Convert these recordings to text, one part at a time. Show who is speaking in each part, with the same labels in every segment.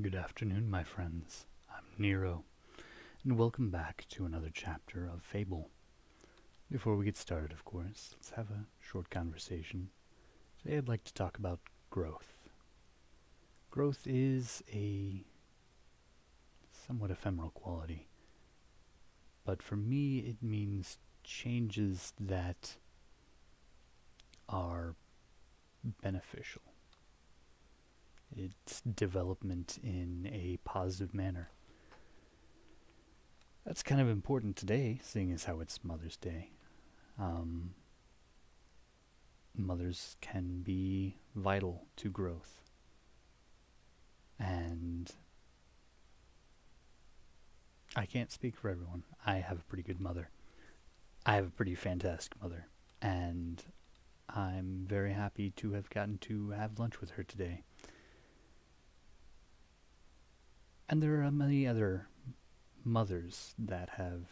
Speaker 1: Good afternoon, my friends. I'm Nero, and welcome back to another chapter of Fable. Before we get started, of course, let's have a short conversation. Today I'd like to talk about growth. Growth is a somewhat ephemeral quality, but for me it means changes that are beneficial. It's development in a positive manner. That's kind of important today, seeing as how it's Mother's Day. Um, Mothers can be vital to growth. And I can't speak for everyone. I have a pretty good mother. I have a pretty fantastic mother. And I'm very happy to have gotten to have lunch with her today. And there are many other mothers that have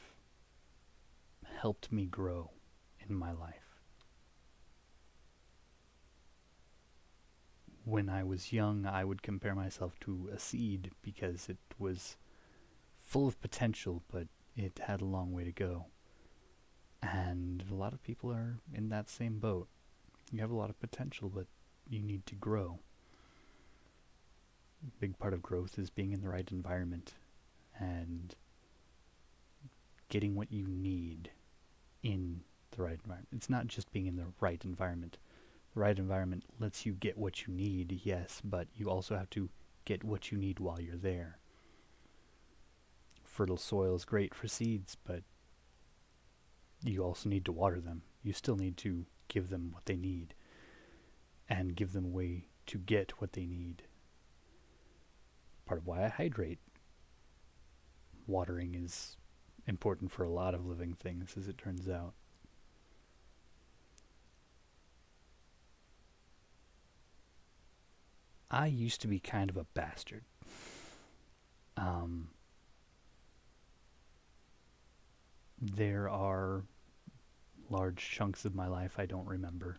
Speaker 1: helped me grow in my life. When I was young, I would compare myself to a seed because it was full of potential, but it had a long way to go. And a lot of people are in that same boat. You have a lot of potential, but you need to grow. A big part of growth is being in the right environment and getting what you need in the right environment. It's not just being in the right environment. The right environment lets you get what you need, yes, but you also have to get what you need while you're there. Fertile soil is great for seeds, but you also need to water them. You still need to give them what they need and give them a way to get what they need. Part of why I hydrate. Watering is important for a lot of living things, as it turns out. I used to be kind of a bastard. Um, there are large chunks of my life I don't remember,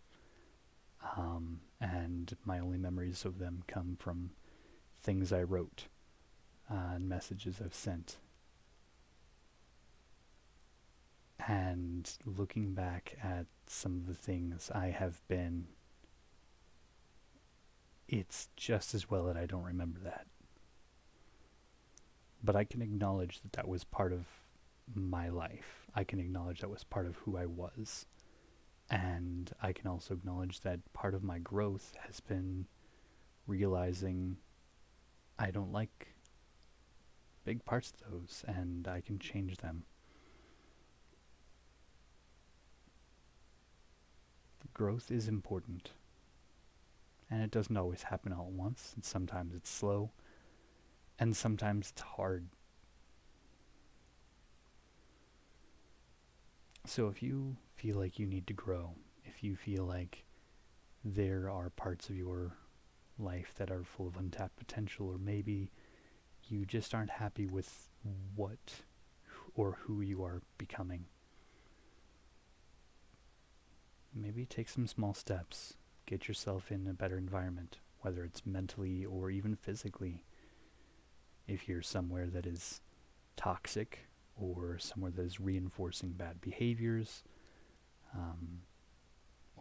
Speaker 1: and my only memories of them come from things I wrote and messages I've sent. And looking back at some of the things I have been, it's just as well that I don't remember that. But I can acknowledge that that was part of my life. I can acknowledge that was part of who I was. And I can also acknowledge that part of my growth has been realizing I don't like big parts of those and I can change them. Growth is important. And it doesn't always happen all at once. And sometimes it's slow. And sometimes it's hard. So if you feel like you need to grow, if you feel like there are parts of your life that are full of untapped potential, or maybe you just aren't happy with what or who you are becoming, maybe take some small steps. Get yourself in a better environment, whether it's mentally or even physically. If you're somewhere that is toxic or somewhere that is reinforcing bad behaviors, or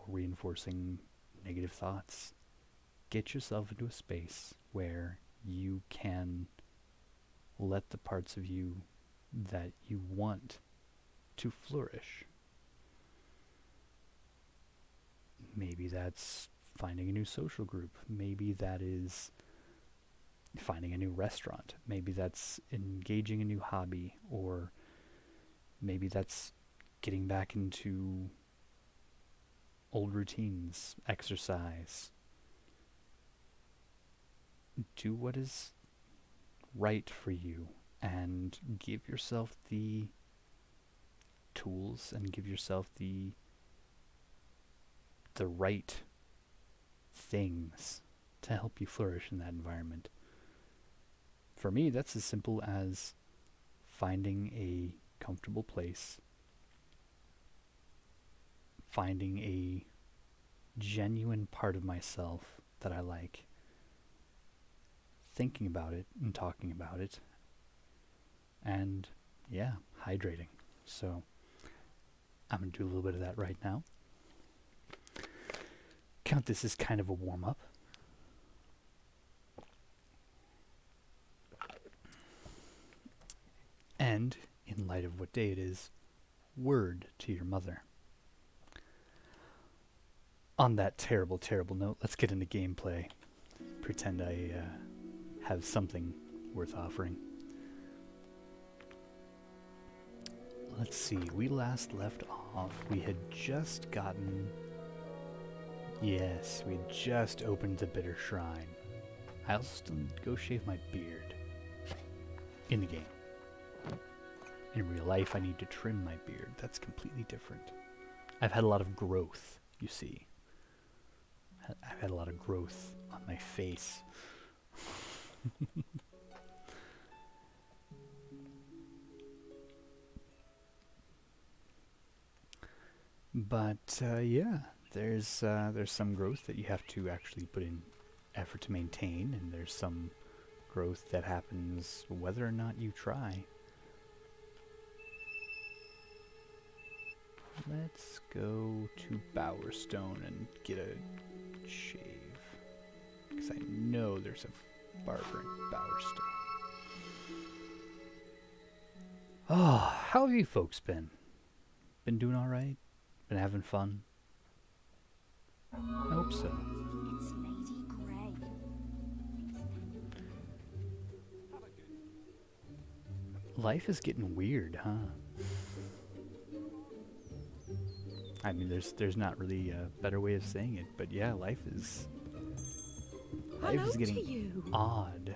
Speaker 1: reinforcing negative thoughts, get yourself into a space where you can let the parts of you that you want to flourish. Maybe that's finding a new social group. Maybe that is finding a new restaurant. Maybe that's engaging a new hobby, or maybe that's getting back into old routines, exercise. Do what is right for you and give yourself the tools and give yourself the right things to help you flourish in that environment. For me, that's as simple as finding a comfortable place, finding a genuine part of myself that I like, thinking about it and talking about it, and yeah, hydrating. So I'm going to do a little bit of that right now. Count this as kind of a warm-up. And, in light of what day it is, word to your mother. On that terrible, terrible note, let's get into gameplay. Pretend I have something worth offering. Let's see, we last left off. We had just gotten... Yes, we had just opened the Bitter Shrine. I also still need to go shave my beard. In the game. In real life, I need to trim my beard. That's completely different. I've had a lot of growth, you see. I've had a lot of growth on my face. But yeah, there's some growth that you have to actually put in effort to maintain, and there's some growth that happens whether or not you try. Let's go to Bowerstone and get a shave, because I know there's a barber in Bowerstone. Oh, how have you folks been? Been doing all right? Been having fun? I hope so.
Speaker 2: It's Lady Grey.
Speaker 1: Life is getting weird, huh? I mean, there's not really a better way of saying it, but yeah, life is getting odd.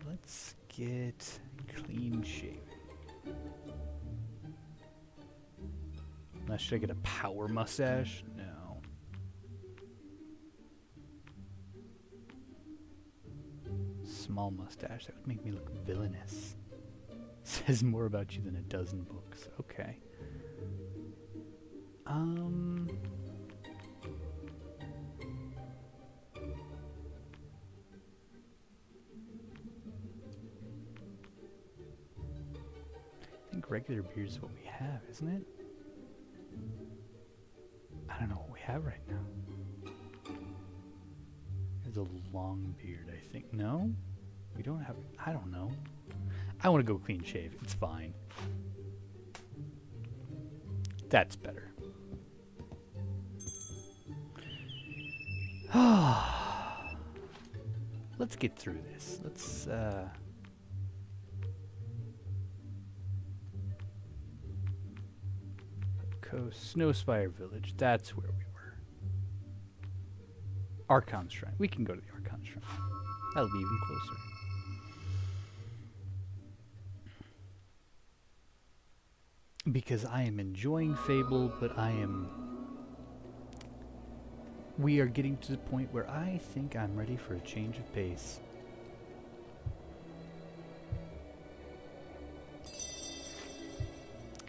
Speaker 1: Let's get clean shaven. Now, should I get a power mustache? No. Small mustache, that would make me look villainous. Says more about you than a dozen books. Okay. I think regular beard is what we have, isn't it? I don't know what we have right now. There's a long beard, I think. No? We don't have... I don't know. I want to go clean shave. It's fine. That's better. Let's get through this. Let's, Coast, Snowspire Village. That's where we were. Archon Shrine. We can go to the Archon Shrine. That'll be even closer. Because I am enjoying Fable, but we are getting to the point where I think I'm ready for a change of pace.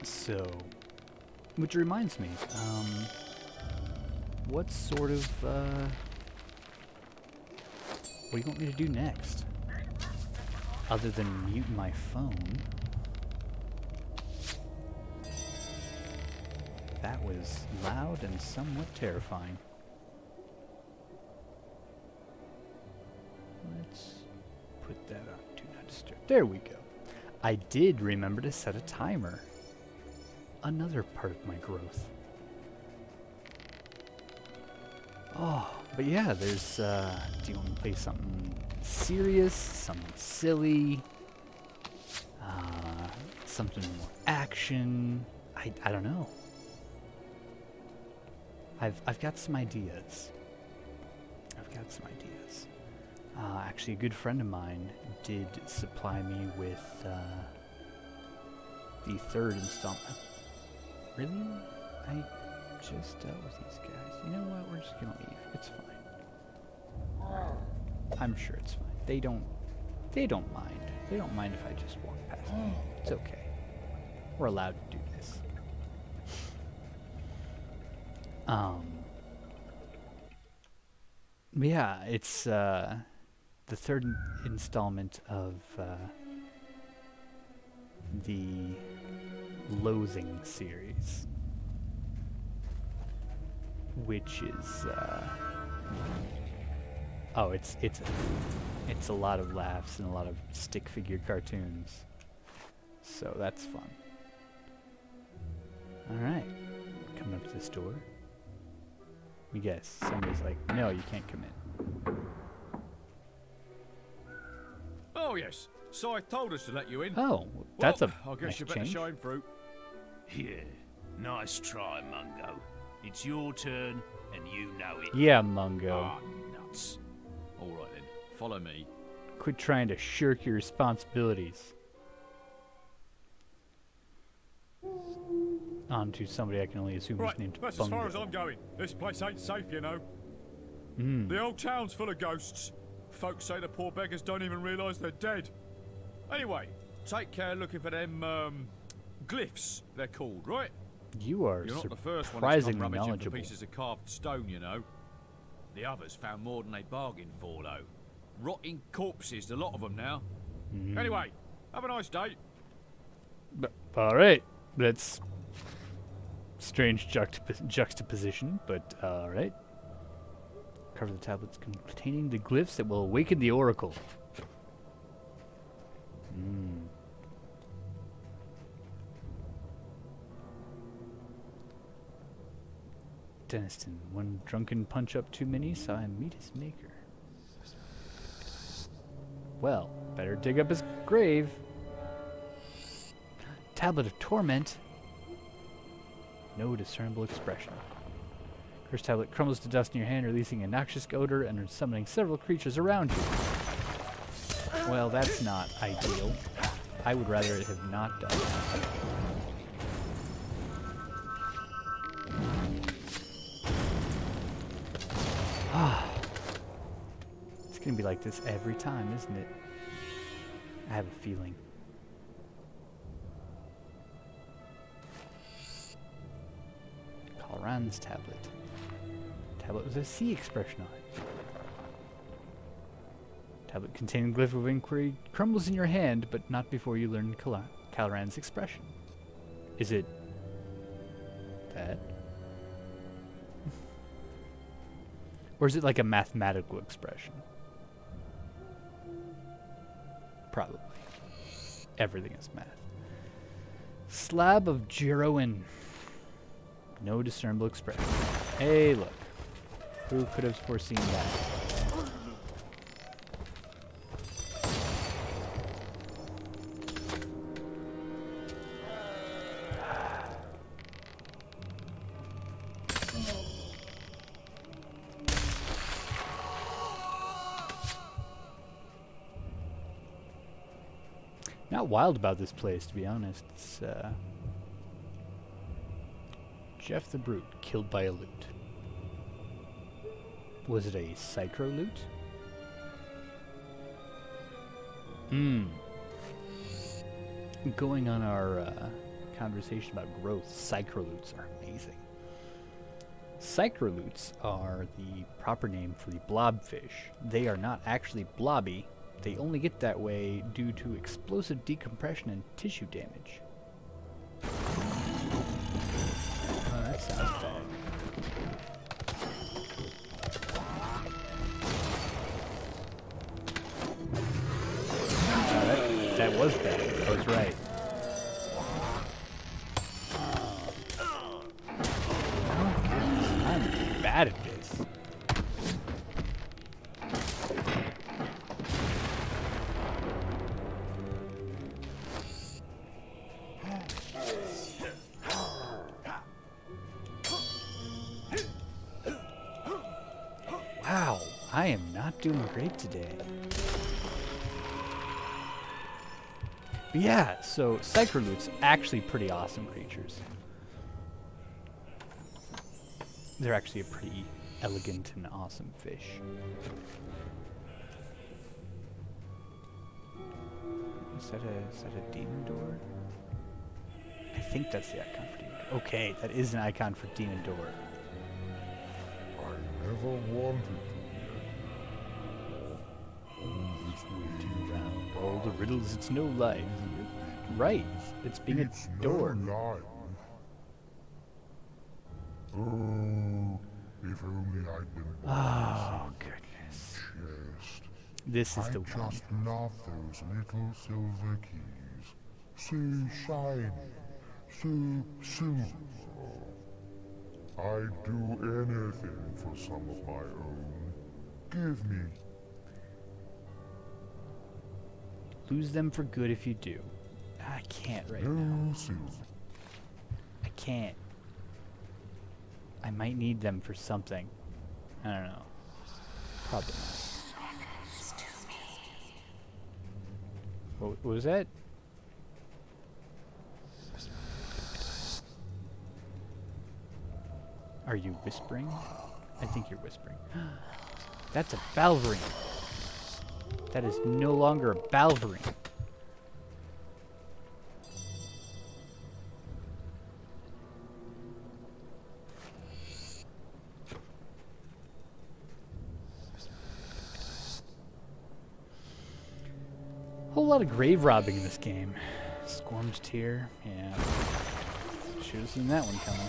Speaker 1: So, which reminds me, what sort of, what do you want me to do next? Other than mute my phone. That was loud and somewhat terrifying. Let's put that on Do Not Disturb. There we go. I did remember to set a timer. Another part of my growth. Oh, but yeah, there's, do you want to play something serious, something silly, something more action? I don't know. I've got some ideas. Actually, a good friend of mine did supply me with the third installment. Really? I just dealt with these guys. You know what? We're just gonna leave. It's fine. I'm sure it's fine. They don't mind. They don't mind if I just walk past them. It's okay. We're allowed to do this. Yeah, it's the third installment of the Loathing series, which is oh, it's a lot of laughs and a lot of stick figure cartoons, so that's fun. All right, coming up to this door. We guess somebody's like, no, you can't come in.
Speaker 3: Oh yes, Si told us to let you in.
Speaker 1: Oh, that's
Speaker 3: well,
Speaker 1: a
Speaker 3: I guess
Speaker 1: nice
Speaker 3: you better
Speaker 1: change.
Speaker 3: show him through.
Speaker 4: Yeah, nice try, Mungo. It's your turn, and you know it.
Speaker 1: Yeah, Mungo.
Speaker 3: Ah, nuts. All right then, follow me.
Speaker 1: Quit trying to shirk your responsibilities. On to somebody I can only assume
Speaker 3: Right,
Speaker 1: is named
Speaker 3: that's
Speaker 1: Bungo.
Speaker 3: as far as I'm going. This place ain't safe, you know. The old town's full of ghosts. Folks say the poor beggars don't even realise they're dead. Anyway, take care looking for them, glyphs, they're called, right?
Speaker 1: You are
Speaker 3: You're not the first one that's
Speaker 1: surprisingly
Speaker 3: gone rummaging for
Speaker 1: knowledgeable.
Speaker 3: pieces of carved stone, you know. The others found more than they bargained for, though. Rotting corpses, the lot of them now. Anyway, have a nice day.
Speaker 1: Alright, that's strange juxtaposition, but alright. Cover the tablets containing the glyphs that will awaken the oracle. Deniston, one drunken punch-up too many saw him meet his maker. Well, better dig up his grave. Tablet of Torment. No discernible expression. Cursed tablet crumbles to dust in your hand, releasing a noxious odor and summoning several creatures around you. Well, that's not ideal. I would rather it have not done that. It's gonna be like this every time, isn't it? I have a feeling. Kalran's tablet. Tablet with a C expression on it. Tablet containing glyph of inquiry crumbles in your hand, but not before you learn Kalran's expression. Is it that? Or is it like a mathematical expression? Probably. Everything is math. Slab of Jiroin. No discernible expression. Hey, look. Who could have foreseen that? Not wild about this place, to be honest. It's, Jeff the Brute, killed by a loot. Was it a Psycho loot? Going on our conversation about growth, Psycho loots are amazing. Psycho loots are the proper name for the blobfish. They are not actually blobby. They only get that way due to explosive decompression and tissue damage. Oh, that sounds bad. Oh, that was bad. I was right. I'm bad at this. Wow, I am not doing great today. But yeah, so Psychrolutes, actually pretty awesome creatures. They're actually a pretty elegant and awesome fish. Is that a demon door? I think that's the icon for demon door. Okay, that is an icon for demon door.
Speaker 5: never wanted to yet. All this waiting
Speaker 1: Around all the riddles, it's no life. You're right. It's being
Speaker 5: it's
Speaker 1: a door.
Speaker 5: no life. Oh, if only I'd been
Speaker 1: Oh, goodness.
Speaker 5: chest.
Speaker 1: This is
Speaker 5: I
Speaker 1: the one.
Speaker 5: just love those little silver keys. So shiny, so silver. I'd do anything for some of my own. Give me.
Speaker 1: Lose them for good if you do. I can't right now.
Speaker 5: No silver.
Speaker 1: I can't. I might need them for something. I don't know. Probably not. What was that? Are you whispering? I think you're whispering. That's a Balverine. That is no longer a Balverine. Whole lot of grave robbing in this game. Squirmed Tear, yeah. Should have seen that one coming.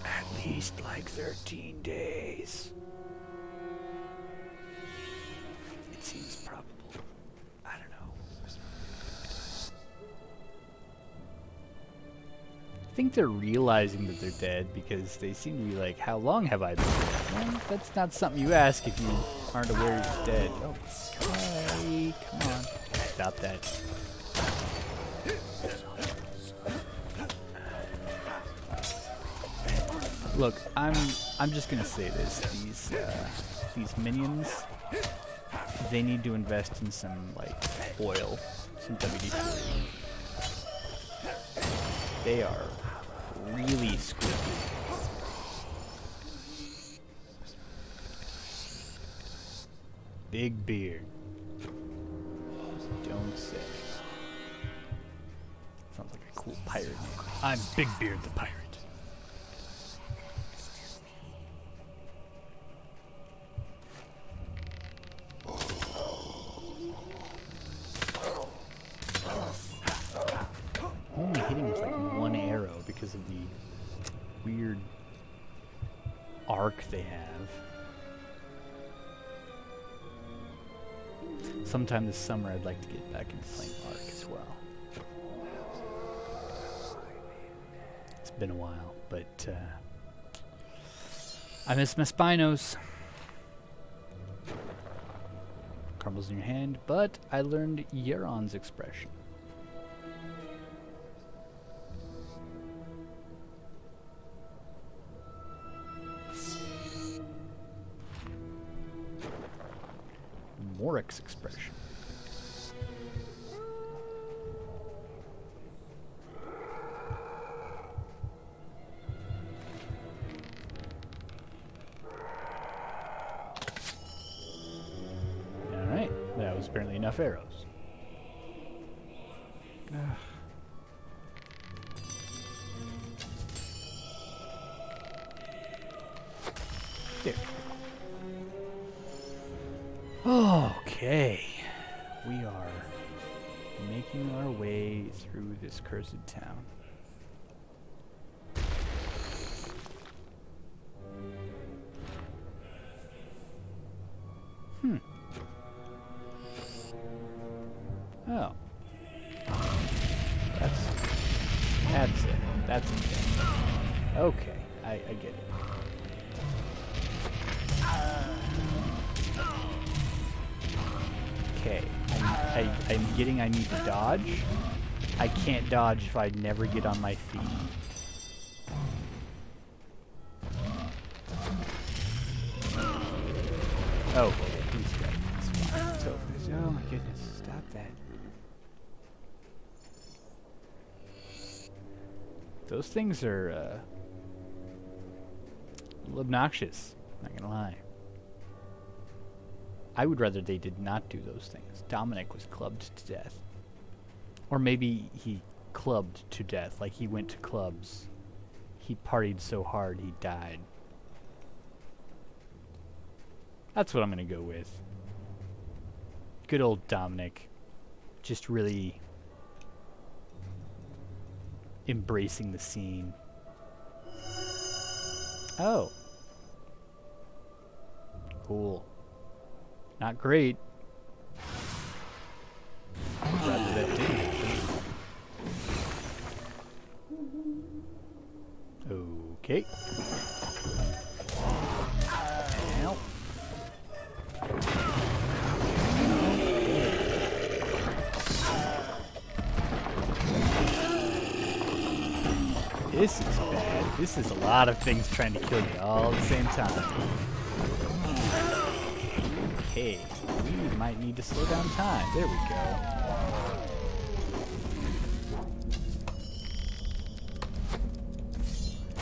Speaker 1: At least like 13 days. It seems probable. I don't know. I think they're realizing that they're dead because they seem to be like, how long have I been dead? Well, that's not something you ask if you aren't aware you're dead. Okay, come on. Stop that. Look, I'm just gonna say this. These minions, they need to invest in some like oil, some WD-40. They are really squeaky. Big beard. Don't say. Sounds like a cool pirate name. I'm Big Beard the Pirate. Only hitting with like one arrow because of the weird arc they have. Sometime this summer I'd like to get back into playing arc as well. It's been a while, but I miss my Spinos. Crumbles in your hand, but I learned Euron's expression. Morik's expression. Alright, that was apparently enough arrows. There. Okay, we are making our way through this cursed town. Oh. That's it. That's it. Okay, I get it. Okay, I'm getting I need to dodge. I can't dodge if I never get on my feet. Oh, he's dead. It's fine. It's over. Oh my goodness, stop that. Those things are little obnoxious, not gonna lie. I would rather they did not do those things. Dominic was clubbed to death. Or maybe he clubbed to death, like he went to clubs. He partied so hard he died. That's what I'm gonna go with. Good old Dominic. Just really embracing the scene. Oh. Cool. Not great. Rather that didn't happen. Okay. Ow. This is bad. This is a lot of things trying to kill you all at the same time. Okay, we might need to slow down time. There we go.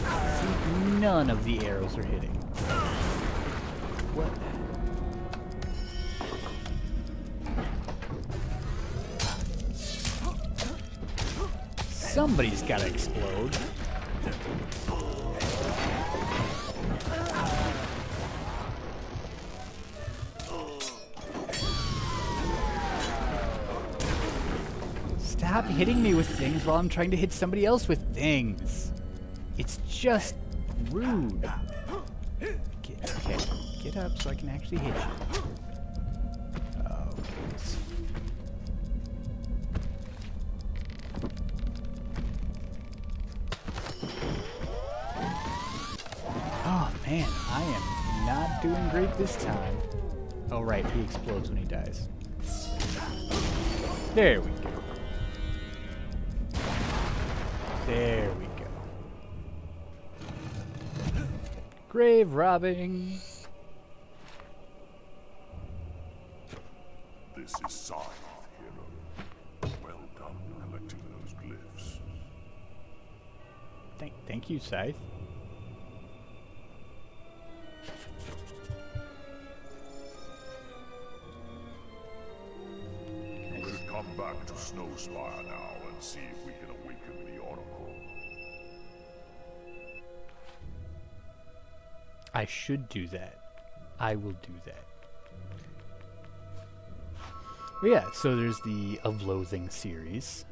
Speaker 1: See, none of the arrows are hitting. What? Somebody's gotta explode. Stop hitting me with things while I'm trying to hit somebody else with things. It's just rude. Get up so I can actually hit you. Oh, goodness. Oh man, I am not doing great this time. Oh right, he explodes when he dies. There we go. There we go. Grave robbing.
Speaker 5: This is Scythe, hero. Well done collecting those glyphs.
Speaker 1: Thank you, Scythe.
Speaker 5: You should come back to Snowspire now and see if we can awaken the Oracle.
Speaker 1: I should do that. I will do that. But yeah, so there's the Of Loathing series.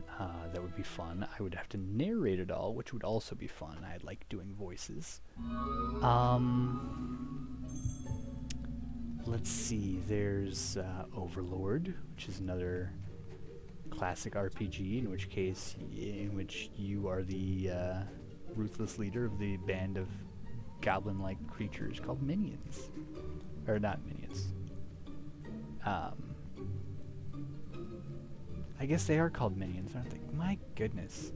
Speaker 1: That would be fun. I would have to narrate it all, which would also be fun. I like doing voices. Let's see. There's Overlord, which is another classic RPG, in which you are the ruthless leader of the band of goblin-like creatures called minions. Or not minions. I guess they are called minions, aren't they? My goodness.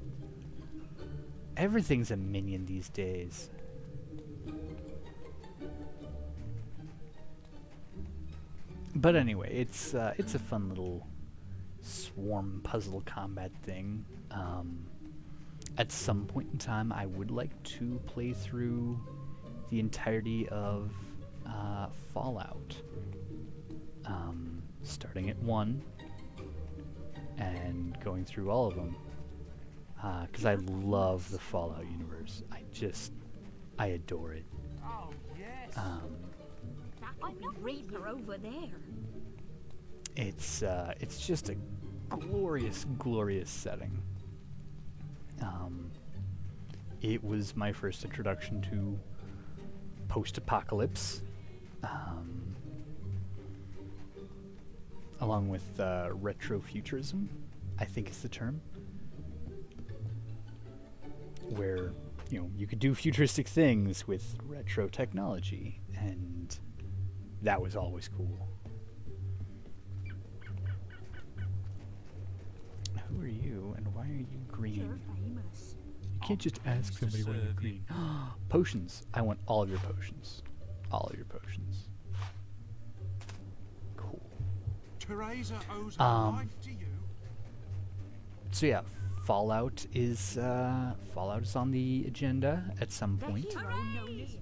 Speaker 1: Everything's a minion these days. But anyway, it's a fun little swarm puzzle combat thing. At some point in time, I would like to play through the entirety of Fallout. Starting at 1 and going through all of them. Because I love the Fallout universe. I adore it.
Speaker 2: Oh, yes. That Reaper over there.
Speaker 1: It's just a glorious, glorious setting. It was my first introduction to post-apocalypse, along with retrofuturism, I think is the term, where you could do futuristic things with retro technology, and that was always cool. Who are you, and why are you green?
Speaker 2: You're famous.
Speaker 1: You can't just ask somebody why they're green. Potions. I want all of your potions. All of your potions. Cool.
Speaker 6: Teresa owes her life to you.
Speaker 1: So yeah, Fallout is on the agenda at some
Speaker 2: The
Speaker 1: point.
Speaker 2: hero known as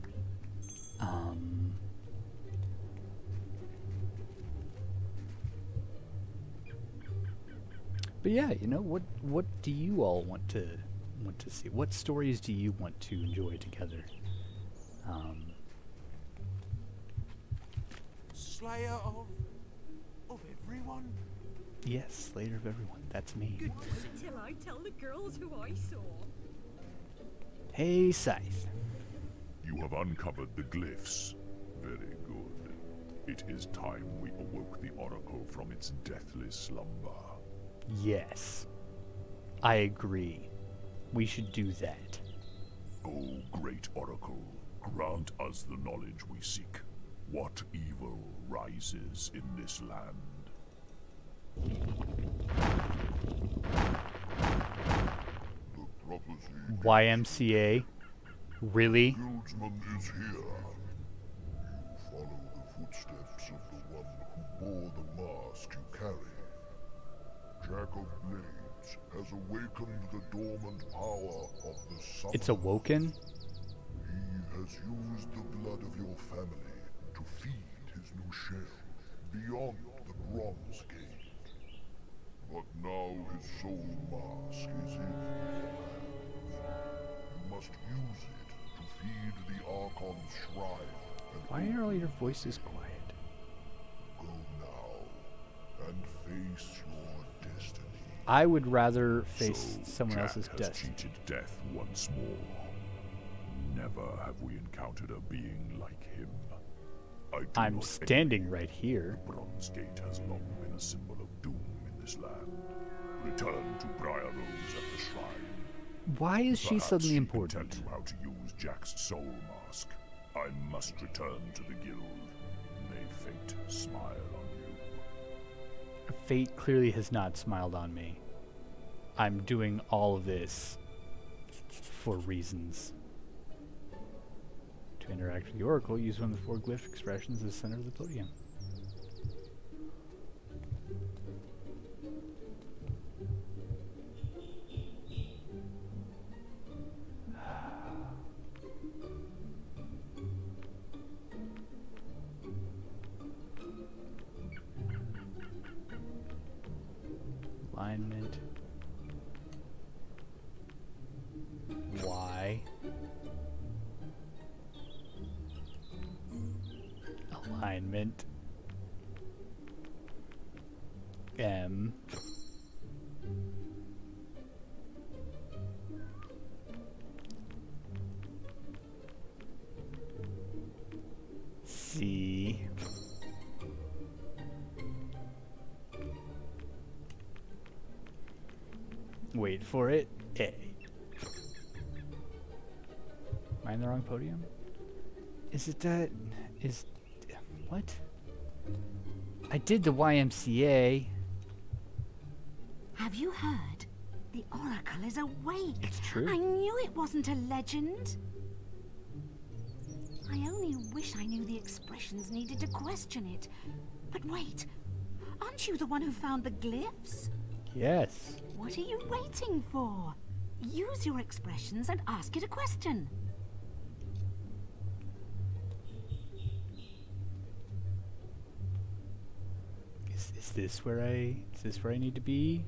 Speaker 1: But yeah, you know, what do you all want to see? What stories do you want to enjoy together?
Speaker 6: Slayer of everyone?
Speaker 1: Yes, Slayer of everyone. That's me.
Speaker 2: Till I tell the girls who I saw.
Speaker 1: Hey, Scythe.
Speaker 5: You have uncovered the glyphs. Very good. It is time we awoke the Oracle from its deathless slumber.
Speaker 1: Yes. I agree. We should do that.
Speaker 5: O great Oracle, grant us the knowledge we seek. What evil rises in this land? The prophecy
Speaker 1: YMCA? Really?
Speaker 5: Guildsman is here. You follow the footsteps of the one who bore the mask you carry. Jack of Blades has awakened the dormant power of the sun.
Speaker 1: It's awoken?
Speaker 5: He has used the blood of your family to feed his new shell beyond the Bronze Gate. But now his soul mask is in your hands. You must use it to feed the Archon's shrine.
Speaker 1: Why are all your voices quiet?
Speaker 5: Go now and face your destiny.
Speaker 1: I would rather face
Speaker 5: So
Speaker 1: someone
Speaker 5: Jack
Speaker 1: else's
Speaker 5: has
Speaker 1: destiny.
Speaker 5: cheated death once more. Never have we encountered a being like him. I do
Speaker 1: I'm
Speaker 5: not
Speaker 1: standing
Speaker 5: envy.
Speaker 1: right here.
Speaker 5: Bronze Gate has long been a symbol of doom in this land. Return to Briar Rose at the shrine.
Speaker 1: Why is she
Speaker 5: Perhaps
Speaker 1: suddenly
Speaker 5: she can
Speaker 1: important?
Speaker 5: tell you how to use Jack's soul mask. I must return to the guild. May fate smile on you.
Speaker 1: Fate clearly has not smiled on me. I'm doing all of this for reasons. To interact with the Oracle, use one of the 4 glyph expressions as the center of the podium. Alignment. Y. Alignment. M. C. Wait for it. A. Am I in the wrong podium? Is it that? Is. What? I did the YMCA.
Speaker 2: Have you heard? The Oracle is awake.
Speaker 1: It's true.
Speaker 2: I knew it wasn't a legend. I only wish I knew the expressions needed to question it. But wait, aren't you the one who found the glyphs?
Speaker 1: Yes.
Speaker 2: What are you waiting for? Use your expressions and ask it a question.
Speaker 1: Is this where I need to be?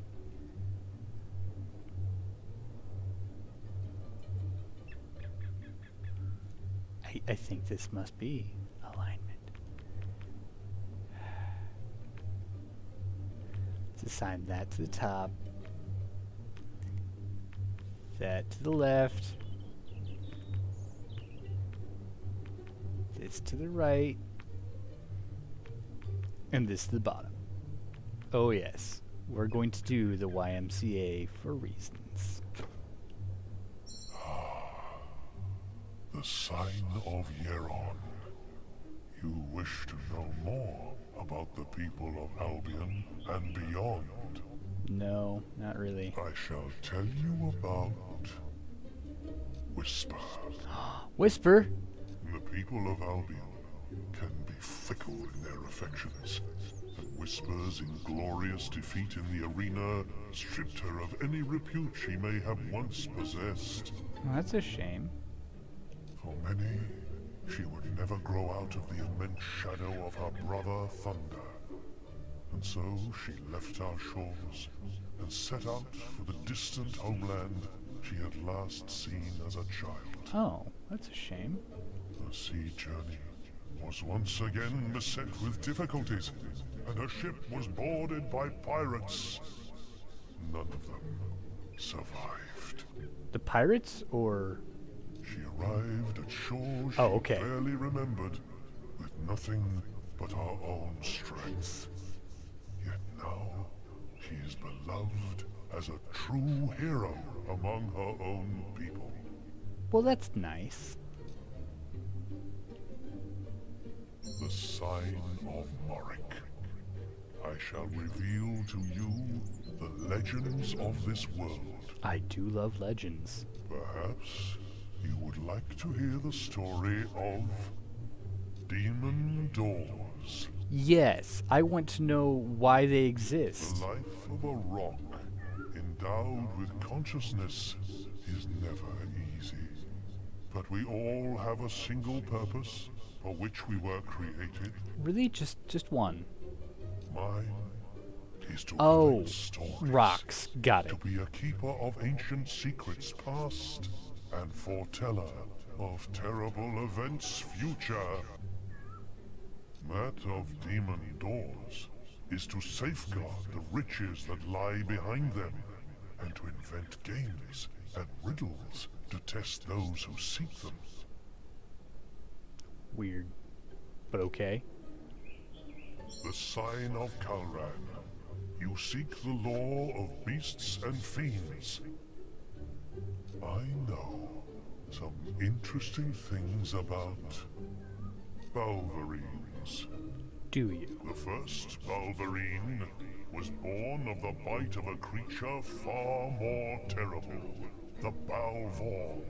Speaker 1: I think this must be alignment. Let's assign that to the top. That to the left. This to the right. And this to the bottom. Oh yes, we're going to do the YMCA for reasons.
Speaker 5: The sign of Yeron. You wish to know more about the people of Albion and beyond?
Speaker 1: No, not really.
Speaker 5: I shall tell you about Whisper.
Speaker 1: Whisper?
Speaker 5: The people of Albion can be fickle in their affections, and Whisper's inglorious defeat in the arena stripped her of any repute she may have once possessed.
Speaker 1: Well, that's a shame.
Speaker 5: For many, she would never grow out of the immense shadow of her brother Thunder. And so she left our shores and set out for the distant homeland she had last seen as a child.
Speaker 1: Oh, that's a shame.
Speaker 5: The sea journey was once again beset with difficulties, and her ship was boarded by pirates. None of them survived.
Speaker 1: The pirates, or...
Speaker 5: She arrived at shore she barely remembered, with nothing but her own strength. Yet now, she is beloved as a true hero among her own people.
Speaker 1: Well, that's nice.
Speaker 5: The sign of Morik. I shall reveal to you the legends of this world.
Speaker 1: I do love legends.
Speaker 5: Perhaps you would like to hear the story of demon doors.
Speaker 1: Yes, I want to know why they exist.
Speaker 5: The life of a rock endowed with consciousness is never easy. But we all have a single purpose for which we were created.
Speaker 1: Really? Just one?
Speaker 5: Mine is to
Speaker 1: oh,
Speaker 5: write stories.
Speaker 1: Rocks. Got it.
Speaker 5: To be a keeper of ancient secrets past and foreteller of terrible events future. That of demon doors is to safeguard the riches that lie behind them, and to invent games and riddles to test those who seek them.
Speaker 1: Weird, but okay.
Speaker 5: The sign of Kalran. You seek the law of beasts and fiends. I know some interesting things about Balverines.
Speaker 1: Do you?
Speaker 5: The first Balverine was born of the bite of a creature far more terrible, the Balvorn,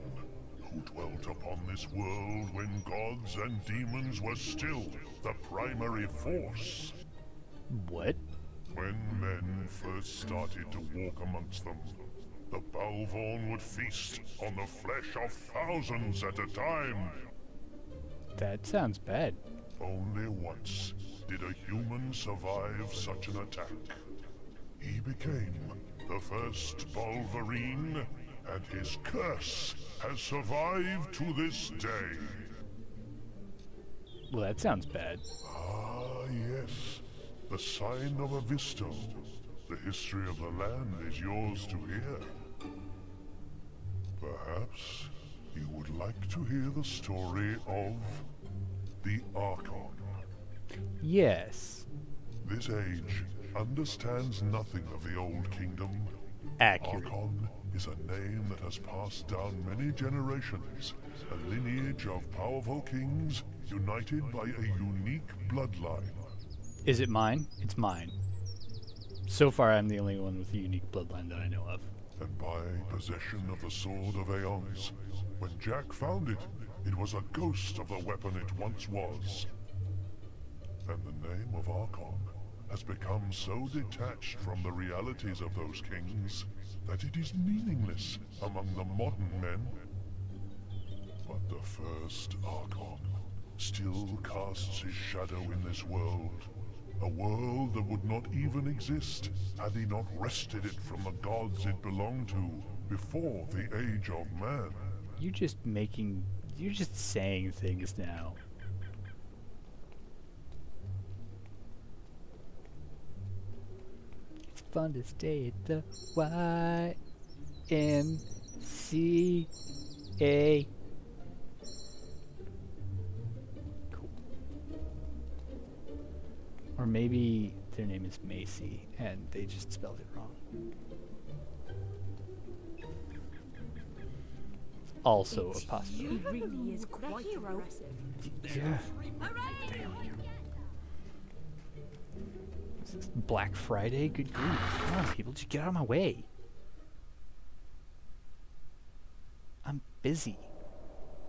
Speaker 5: who dwelt upon this world when gods and demons were still the primary force.
Speaker 1: What?
Speaker 5: When men first started to walk amongst them, the Balvorn would feast on the flesh of thousands at a time.
Speaker 1: That sounds bad.
Speaker 5: Only once did a human survive such an attack. He became the first Balverine, and his curse has survived to this day.
Speaker 1: Well, that sounds bad.
Speaker 5: Ah, yes. The sign of Avisto. The history of the land is yours to hear. Perhaps you would like to hear the story of the Archon.
Speaker 1: Yes.
Speaker 5: This age understands nothing of the Old Kingdom.
Speaker 1: Accurate.
Speaker 5: Archon is a name that has passed down many generations, a lineage of powerful kings united by a unique bloodline.
Speaker 1: Is it mine? It's mine. So far, I'm the only one with a unique bloodline that I know of.
Speaker 5: And by possession of the Sword of Aeons, when Jack found it, it was a ghost of the weapon it once was. And the name of Archon has become so detached from the realities of those kings that it is meaningless among the modern men. But the first Archon still casts his shadow in this world. A world that would not even exist had he not wrested it from the gods it belonged to before the age of man.
Speaker 1: You're just saying things now. It's fun to stay at the YMCA. Or maybe their name is Macy, and they just spelled it wrong. Also a possibility.
Speaker 2: He really is quite impressive.
Speaker 1: Yeah. Damn you. Is this Black Friday? Good grief. Come on, people, just get out of my way. I'm busy.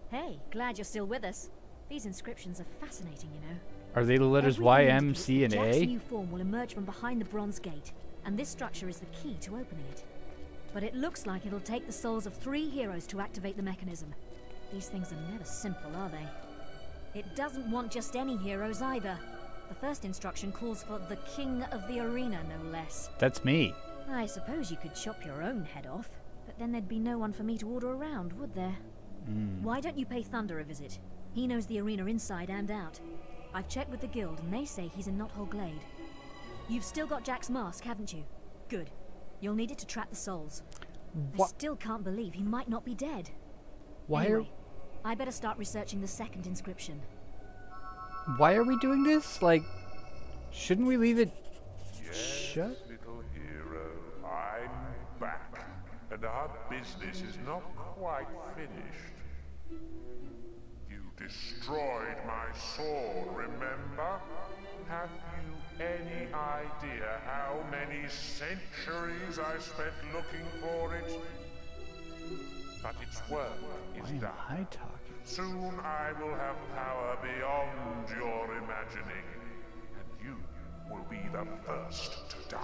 Speaker 7: Hey, glad you're still with us. These inscriptions are fascinating, you know.
Speaker 1: Are they the letters Y, M, C, and
Speaker 7: Jack's
Speaker 1: A?
Speaker 7: new form will emerge from behind the bronze gate, and this structure is the key to opening it. But it looks like it'll take the souls of 3 heroes to activate the mechanism. These things are never simple, are they? It doesn't want just any heroes either. The first instruction calls for the king of the arena, no less.
Speaker 1: That's me.
Speaker 7: I suppose you could chop your own head off, but then there'd be no one for me to order around, would there? Why don't you pay Thunder a visit? He knows the arena inside and out. I've checked with the guild and they say he's in Knothole Glade. You've still got Jack's mask, haven't you? Good. You'll need it to trap the souls. I still can't believe he might not be dead. Anyway, I better start researching the second inscription.
Speaker 1: Why are we doing this? Like, shouldn't we leave it shut?
Speaker 5: Little hero, I'm back, and our business is not quite finished. You destroyed my sword, remember? Have you any idea how many centuries I spent looking for it? But its work is
Speaker 1: Why am
Speaker 5: done.
Speaker 1: I talking?
Speaker 5: Soon I will have power beyond your imagining, and you will be the first to die.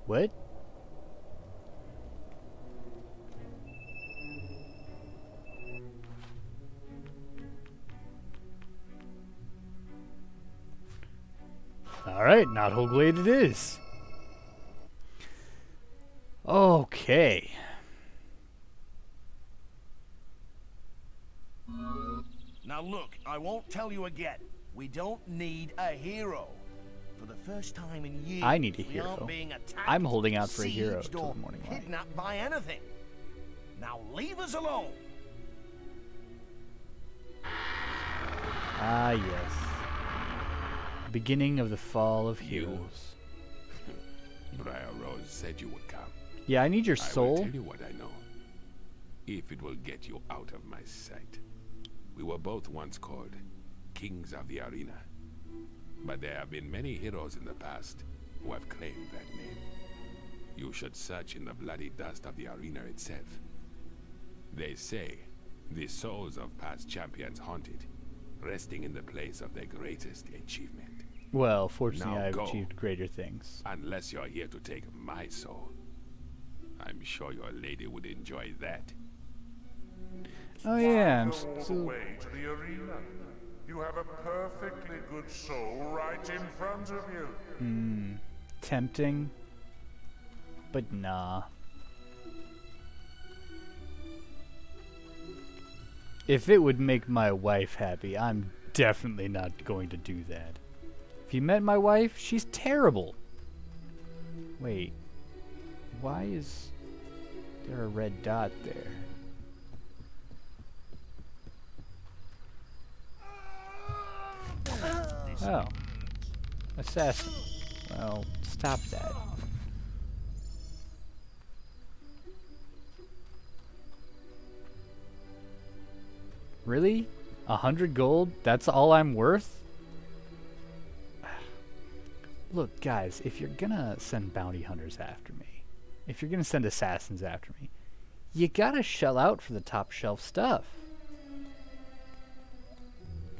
Speaker 1: What? Alright, Knothole Glade it is. Okay.
Speaker 8: Now look, I won't tell you again. We don't need a hero. For the first time in years,
Speaker 1: I need a
Speaker 8: we
Speaker 1: hero.
Speaker 8: aren't being attacked,
Speaker 1: I'm holding out for a hero
Speaker 8: sieged,
Speaker 1: till
Speaker 8: or
Speaker 1: the morning light.
Speaker 8: kidnapped by anything. Now leave us alone.
Speaker 1: Ah, yes. Beginning of the fall of heroes.
Speaker 9: Briar Rose said you would come.
Speaker 1: Yeah, I need your
Speaker 9: I will
Speaker 1: soul.
Speaker 9: tell you what I know. If it will get you out of my sight. We were both once called Kings of the Arena. But there have been many heroes in the past who have claimed that name. You should search in the bloody dust of the arena itself. They say the souls of past champions haunt it, resting in the place of their greatest achievement.
Speaker 1: Well, fortunately,
Speaker 9: Now
Speaker 1: I've
Speaker 9: go.
Speaker 1: achieved greater things.
Speaker 9: Unless you're here to take my soul. I'm sure your lady would enjoy that.
Speaker 1: Oh yeah, I'm
Speaker 5: Go all the
Speaker 1: still...
Speaker 5: way to the arena. You have a perfectly good soul right in front of you.
Speaker 1: tempting. But nah. If it would make my wife happy, I'm definitely not going to do that. If you met my wife, she's terrible. Wait. Why is there a red dot there? Oh. Assassin. Well, stop that. Really? 100 gold? That's all I'm worth? Look, guys, if you're gonna send bounty hunters after me, if you're gonna send assassins after me, you gotta shell out for the top shelf stuff.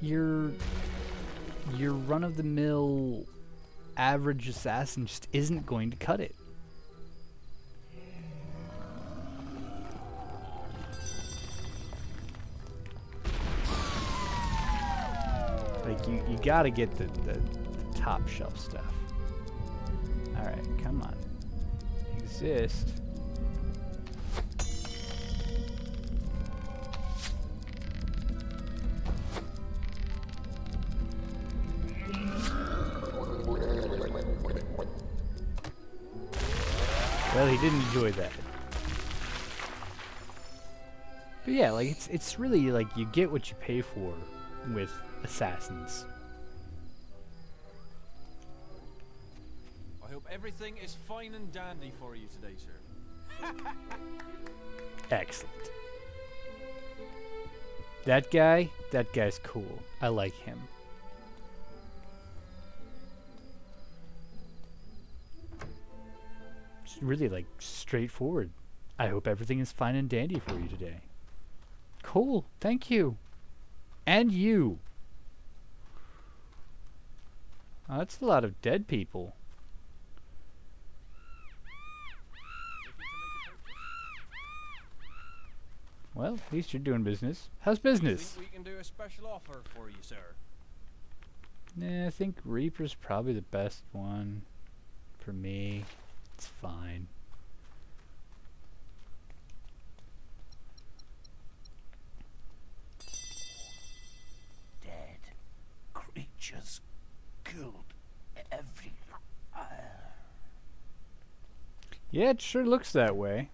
Speaker 1: Your run-of-the-mill average assassin just isn't going to cut it. Like, you gotta get the top shelf stuff. Alright, come on. Exist. Well, he didn't enjoy that. But yeah, like it's really like you get what you pay for with assassins.
Speaker 6: I hope everything is fine and dandy for you today, sir.
Speaker 1: Excellent. That guy's cool. I like him. Just really like straightforward. I hope everything is fine and dandy for you today. Cool. Thank you. And you. Oh, that's a lot of dead people.
Speaker 6: If
Speaker 1: Well, at least you're doing business. How's business?
Speaker 6: Think we can do a special offer for you, sir?
Speaker 1: Nah, I think Reaper's probably the best one for me. It's fine.
Speaker 8: Dead creatures killed every.
Speaker 1: Yeah, it sure looks that way.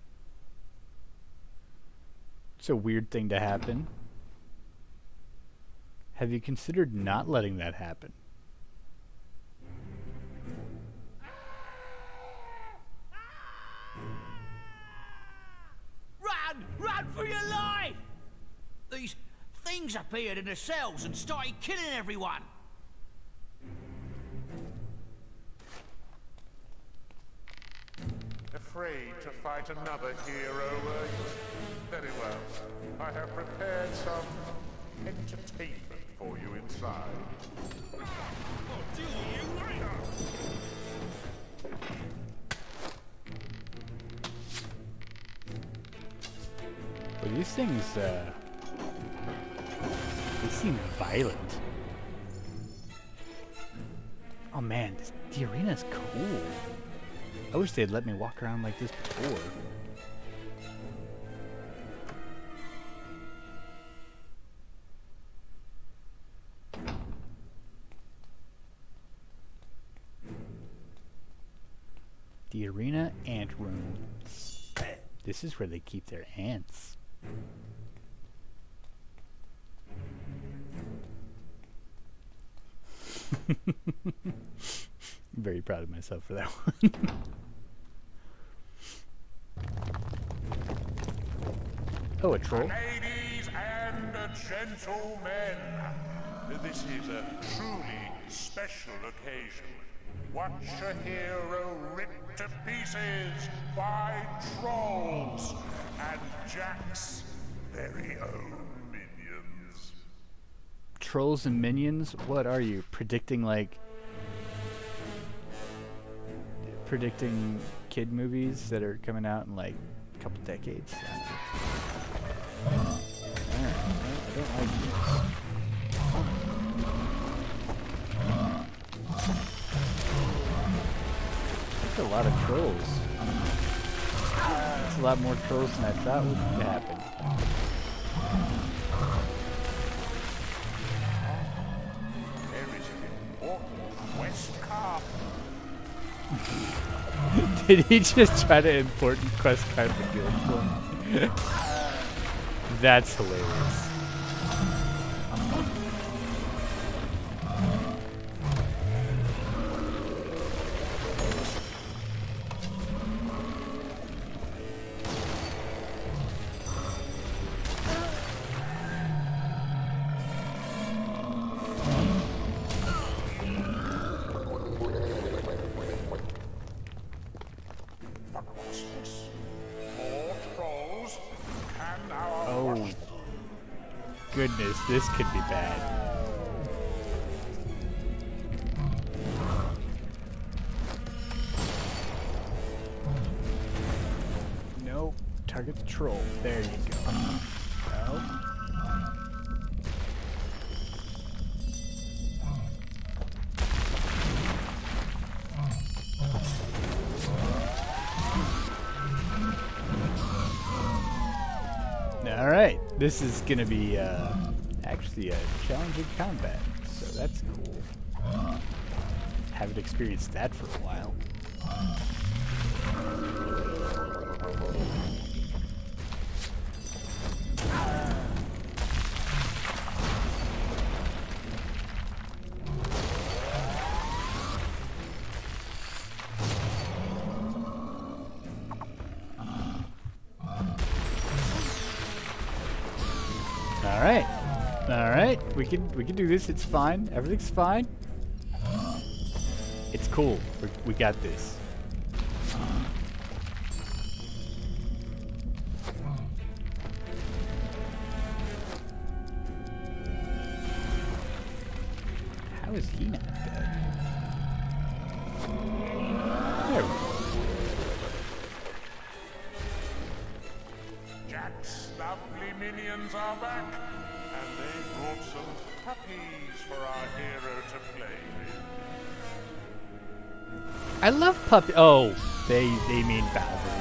Speaker 1: It's a weird thing to happen. Have you considered not letting that happen?
Speaker 8: Run! Run for your life! These things appeared in the cells and started killing everyone.
Speaker 10: Afraid to fight another hero, were you? Very well. I have prepared some entertainment for you inside. I'll deal with you later!
Speaker 1: Well, these things, they seem violent. Oh man, the arena's cool. I wish they'd let me walk around like this before. The arena ant room. This is where they keep their ants. I'm very proud of myself for that one. Oh, a troll.
Speaker 10: Ladies and gentlemen, this is a truly special occasion. Watch a hero ripped to pieces by trolls and Jack's very own minions.
Speaker 1: Trolls and minions? What are you? Predicting kid movies that are coming out in like a couple decades? Alright, well, I don't like this. That's a lot of trolls. That's a lot more trolls than I thought would happen.
Speaker 10: There is an important quest card.
Speaker 1: Did he just try to important quest card the guild for me? That's hilarious. Oh, goodness, this could be bad. Nope, target the troll. There you go. Nope. Alright, this is gonna be actually a challenging combat, so that's cool. Haven't experienced that for a while. Alright, we can do this. It's fine. Everything's fine. It's cool. We got this. How is he not dead? There we go.
Speaker 10: Jack's lovely minions are back, and they brought some puppies for our hero to play with.
Speaker 1: I love puppy. Oh, they mean Balverines.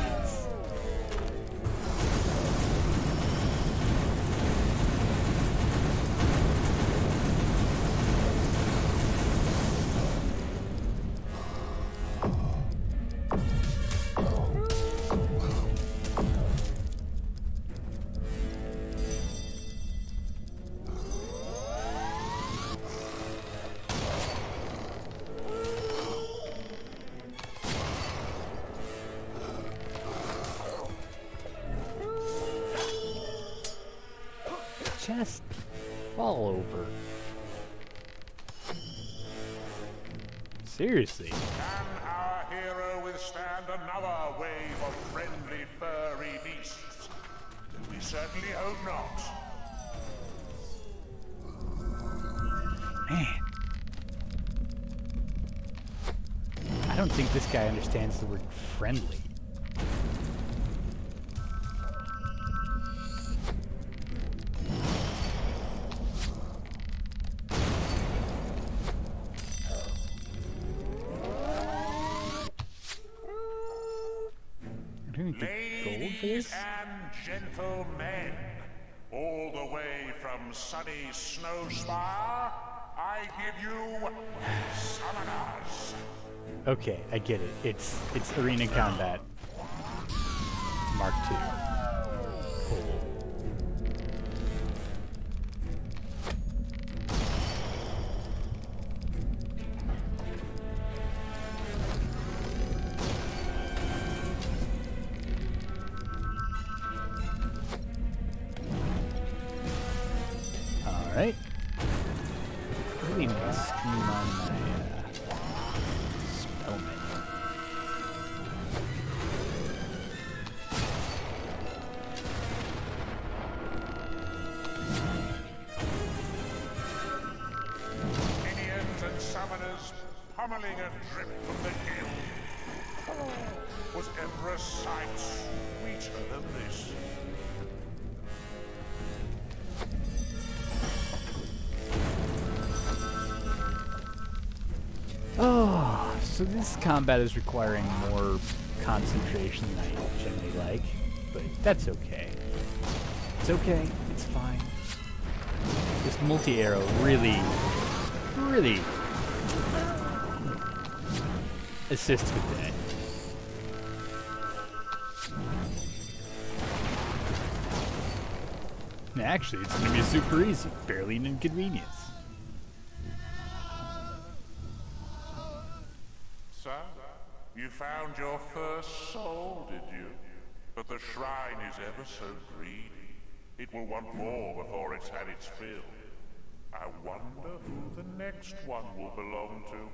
Speaker 1: Just fall over. Seriously.
Speaker 10: Can our hero withstand another wave of friendly furry beasts? We certainly hope not.
Speaker 1: Man. I don't think this guy understands the word friendly.
Speaker 10: Ladies and gentlemen, all the way from sunny Snowspire, I give you summoners.
Speaker 1: Okay, I get it. It's arena combat. Mark II. Cool. Alright. Really need to streamline my spell menu.
Speaker 10: Minions and summoners pummeling a drip from the guild. Oh, was ever a sight sweeter than this?
Speaker 1: Oh, so this combat is requiring more concentration than I generally like, but that's okay. It's okay, it's fine. This multi-arrow really assists with that. Actually, it's gonna be super easy, barely an inconvenience.
Speaker 10: So, you found your first soul, did you? But the shrine is ever so greedy. It will want more before it's had its fill. I wonder who the next one will belong to.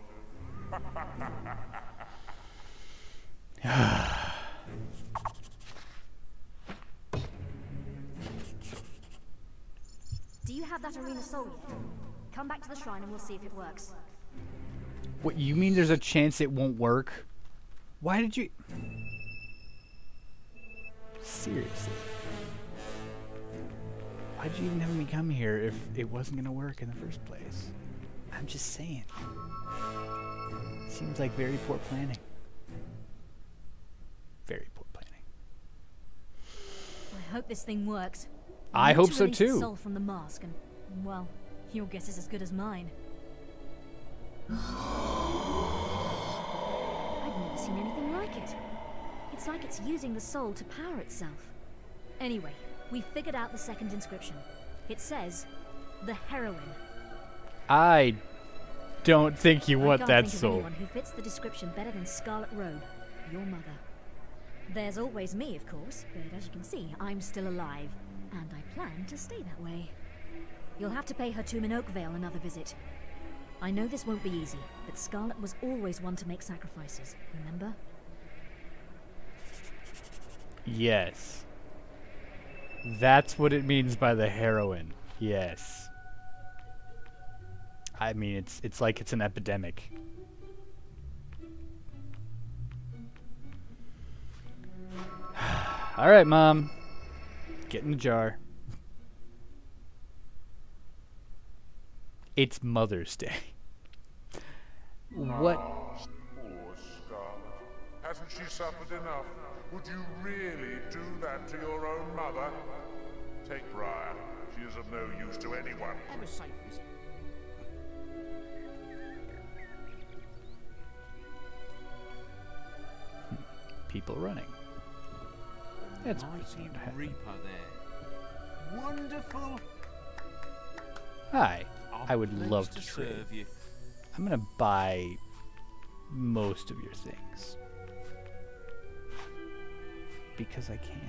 Speaker 7: Do you have that arena soul yet? Come back to the shrine and we'll see if it works.
Speaker 1: What, you mean there's a chance it won't work? Why did you... Seriously. Why'd you even have me come here if it wasn't gonna work in the first place? I'm just saying. Seems like very poor planning. Very poor planning.
Speaker 7: I hope this thing works.
Speaker 1: I hope so
Speaker 7: release the
Speaker 1: too.
Speaker 7: soul from the mask and, well, your guess is as good as mine. I've never seen anything like it. It's like it's using the soul to power itself. Anyway, we figured out the second inscription. It says, the heroine.
Speaker 1: I don't think you want that
Speaker 7: I can't think of
Speaker 1: soul.
Speaker 7: anyone who fits the description better than Scarlet Robe, your mother. There's always me, of course, but as you can see, I'm still alive, and I plan to stay that way. You'll have to pay her tomb in Oakvale another visit. I know this won't be easy, but Scarlet was always one to make sacrifices, remember?
Speaker 1: Yes. That's what it means by the heroine. Yes. I mean, it's like it's an epidemic. All right, Mom. Get in the jar. It's Mother's Day. What?
Speaker 10: Ah, poor Scarlet. Hasn't she suffered enough? Would you really do that to your own mother? Take Briar. She is of no use to anyone.
Speaker 2: Ever safe, is it?
Speaker 1: People running. That's
Speaker 6: Mighty Reaper there. Wonderful.
Speaker 1: Hi. I would
Speaker 6: Pleased
Speaker 1: love
Speaker 6: to
Speaker 1: to trade.
Speaker 6: serve you.
Speaker 1: I'm gonna buy most of your things. Because I can.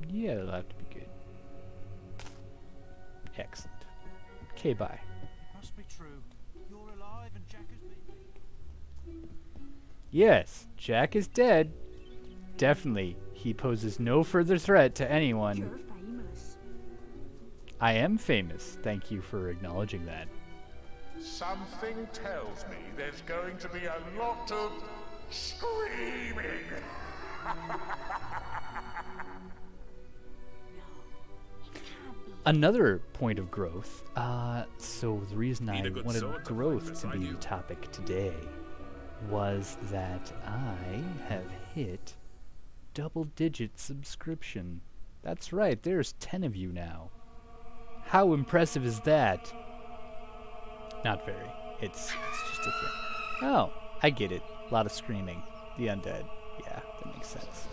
Speaker 1: Yeah, that'll have to be good. Excellent. Okay, bye.
Speaker 6: It must be true. You're alive and Jack has been...
Speaker 1: Yes, Jack is dead. Definitely. He poses no further threat to anyone.
Speaker 2: You're famous.
Speaker 1: I am famous. Thank you for acknowledging that.
Speaker 10: Something tells me there's going to be a lot of screaming.
Speaker 1: Another point of growth. So the reason I
Speaker 9: Need a good
Speaker 1: wanted
Speaker 9: sword to
Speaker 1: growth
Speaker 9: find
Speaker 1: to
Speaker 9: beside
Speaker 1: be
Speaker 9: you.
Speaker 1: the topic today was that I have hit double-digit subscription. That's right, there's 10 of you now. How impressive is that? Not very. It's just a thing. Oh, I get it. A lot of screaming. The undead. Yeah, that makes sense.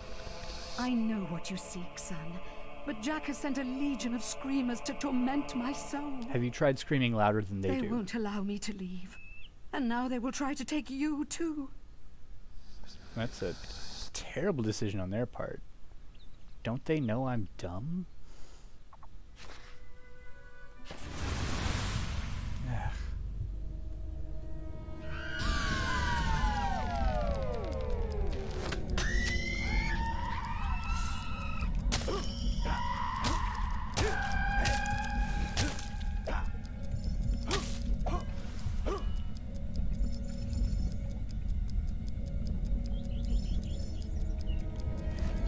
Speaker 2: I know what you seek, son. But Jack has sent a legion of screamers to torment my soul.
Speaker 1: Have you tried screaming louder than they do?
Speaker 2: won't allow me to leave. And now they will try to take you, too.
Speaker 1: That's a terrible decision on their part. Don't they know I'm dumb? Ugh.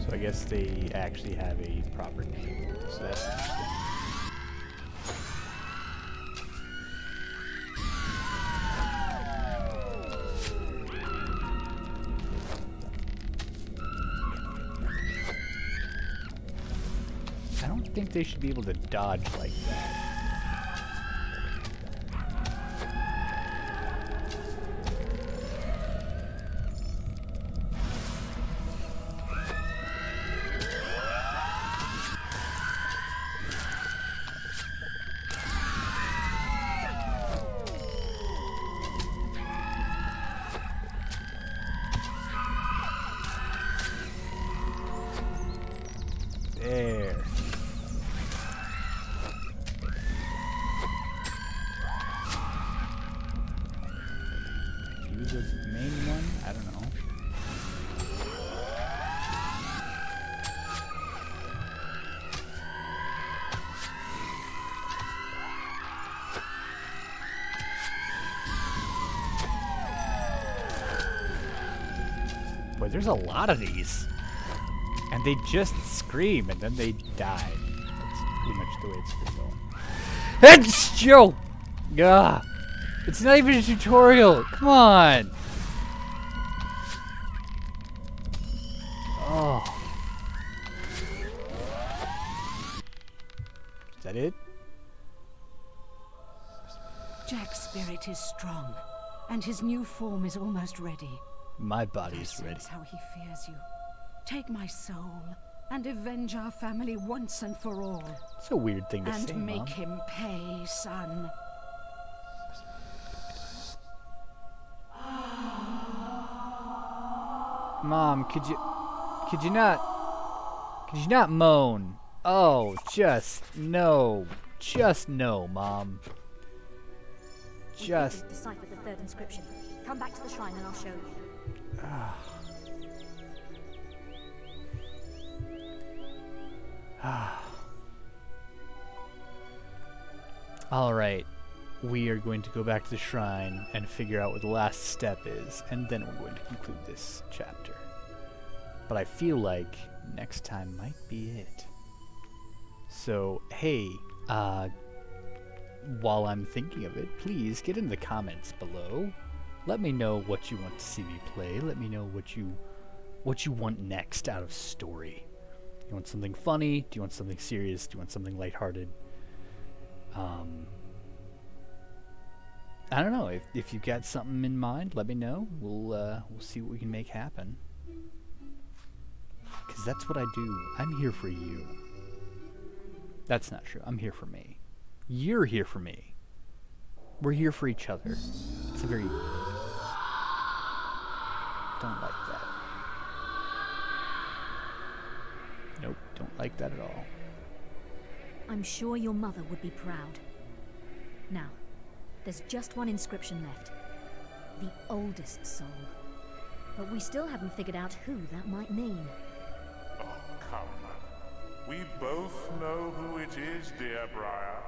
Speaker 1: So I guess they actually have a proper name. So that's interesting. I don't think they should be able to dodge like that. There. Use the main one? I don't know. Boy, there's a lot of these. And they just scream and then they die. That's pretty much the way it's been going. It's Joe! Gah! It's not even a tutorial! Come on! Oh. Is that it?
Speaker 2: Jack's spirit is strong, and his new form is almost ready.
Speaker 1: My body's ready.
Speaker 2: That's how he fears you. Take my soul and avenge our family once and for all.
Speaker 1: It's a weird thing to
Speaker 2: and
Speaker 1: say,
Speaker 2: make
Speaker 1: Mom.
Speaker 2: him pay, son.
Speaker 1: Mom, could you not moan? Oh, just no. Just no, Mom. Just
Speaker 7: decipher the third inscription. Come back to the shrine and I'll show you.
Speaker 1: All right. we are going to go back to the shrine and figure out what the last step is, and then we're going to conclude this chapter. But I feel like next time might be it. So, hey, while I'm thinking of it, please get in the comments below. Let me know what you want to see me play. Let me know what you want next out of story. You want something funny? Do you want something serious? Do you want something lighthearted? I don't know. If you've got something in mind, let me know. We'll see what we can make happen. Because that's what I do. I'm here for you. That's not true. I'm here for me. You're here for me. We're here for each other. It's a very... Don't like that. Nope, don't like that at all.
Speaker 7: I'm sure your mother would be proud. Now, there's just one inscription left. The oldest soul. But we still haven't figured out who that might mean.
Speaker 10: Oh, come. We both know who it is, dear Briar.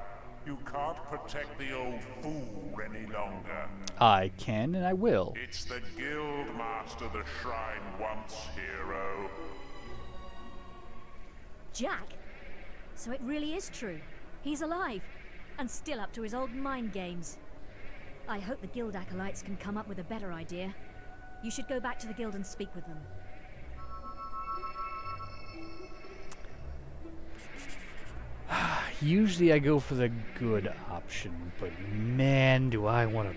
Speaker 10: You can't protect the old fool any longer.
Speaker 1: I can, and I will.
Speaker 10: It's the guild master the shrine wants, hero.
Speaker 7: Jack? So it really is true. He's alive, and still up to his old mind games. I hope the guild acolytes can come up with a better idea. You should go back to the guild and speak with them.
Speaker 1: Usually I go for the good option, but man, do I want to...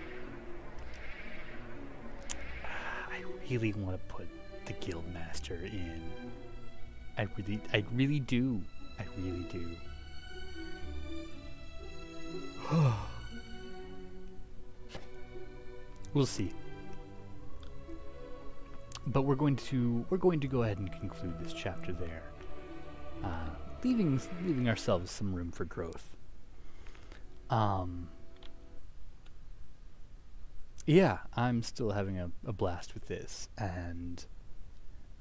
Speaker 1: I really want to put the guild master in. I really do. I really do. We'll see. But we're going to go ahead and conclude this chapter there. Leaving ourselves some room for growth. Yeah, I'm still having a blast with this, and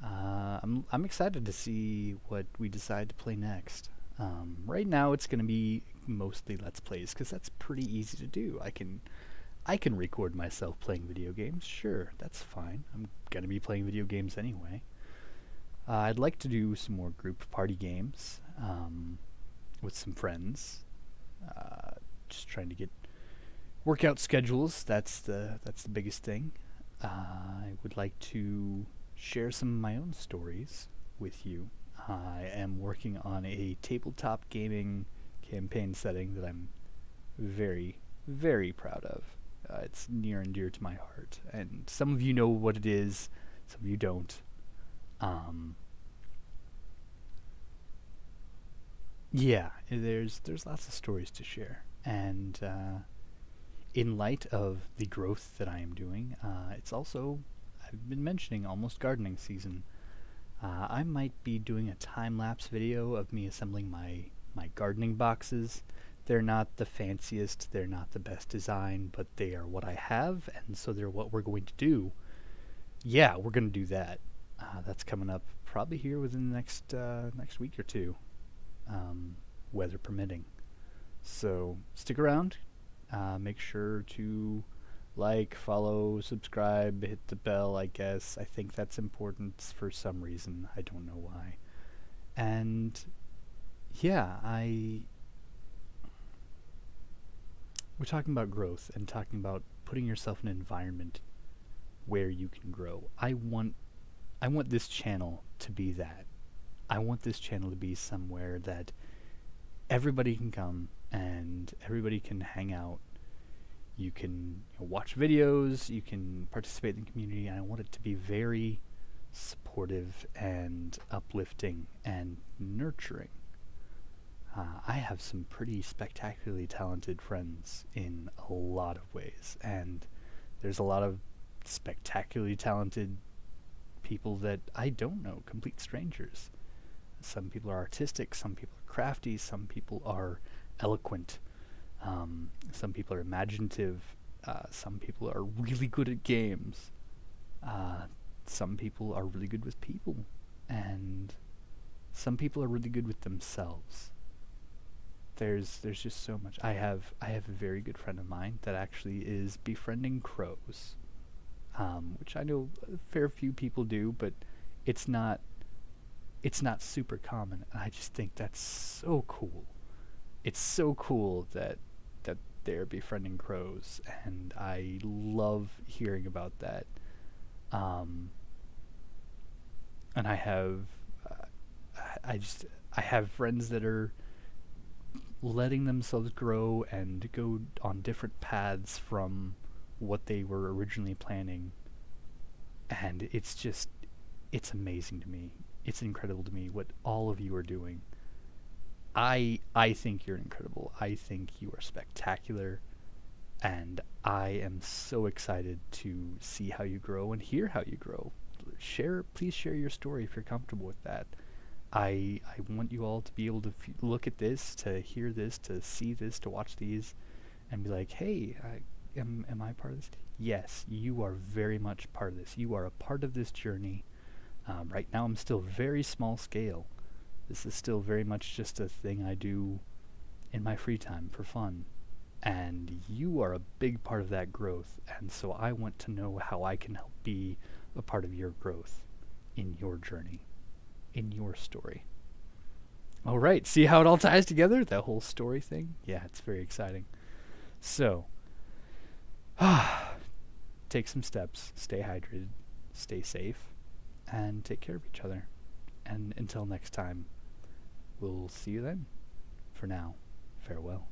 Speaker 1: I'm excited to see what we decide to play next. Right now, it's going to be mostly Let's Plays, because that's pretty easy to do. I can record myself playing video games. Sure, that's fine. I'm going to be playing video games anyway. I'd like to do some more group party games with some friends. Just trying to work out schedules. That's the biggest thing. I would like to share some of my own stories with you. I am working on a tabletop gaming campaign setting that I'm very, very proud of. It's near and dear to my heart, and some of you know what it is, some of you don't. Yeah, there's lots of stories to share, and in light of the growth that I am doing, it's also, I've been mentioning, almost gardening season. I might be doing a time-lapse video of me assembling my gardening boxes. They're not the fanciest, they're not the best design, but they are what I have, and so they're what we're going to do. Yeah, we're going to do that. That's coming up probably here within the next week or two, weather permitting. So stick around. Make sure to like, follow, subscribe, hit the bell, I guess. I think that's important for some reason. I don't know why. And yeah, we're talking about growth and talking about putting yourself in an environment where you can grow. I want this channel to be that. I want this channel to be somewhere that everybody can come and everybody can hang out. You can watch videos, you can participate in the community, and I want it to be very supportive and uplifting and nurturing. I have some pretty spectacularly talented friends in a lot of ways, and there's a lot of spectacularly talented people that I don't know, complete strangers. Some people are artistic, some people are crafty, some people are eloquent, some people are imaginative, some people are really good at games, some people are really good with people, and some people are really good with themselves. there's just so much. I have a very good friend of mine that actually is befriending crows, which I know a fair few people do, but it's not super common. And I just think that's so cool. It's so cool that they're befriending crows, and I love hearing about that. And I have I have friends that are letting themselves grow and go on different paths from what they were originally planning, and it's amazing to me. It's incredible to me what all of you are doing. I think you're incredible. I think you are spectacular, and I am so excited to see how you grow and hear how you grow. Please share your story if you're comfortable with that. I want you all to be able to look at this, to hear this, to see this, to watch these, and be like, hey, am I part of this? Yes, you are very much part of this. You are a part of this journey. Right now I'm still very small scale. This is still very much just a thing I do in my free time for fun. And you are a big part of that growth, and so I want to know how I can help be a part of your growth in your journey, in your story. All right, see how it all ties together? That whole story thing? Yeah, it's very exciting. So, take some steps, stay hydrated, stay safe, and take care of each other. And until next time, we'll see you then. For now, farewell.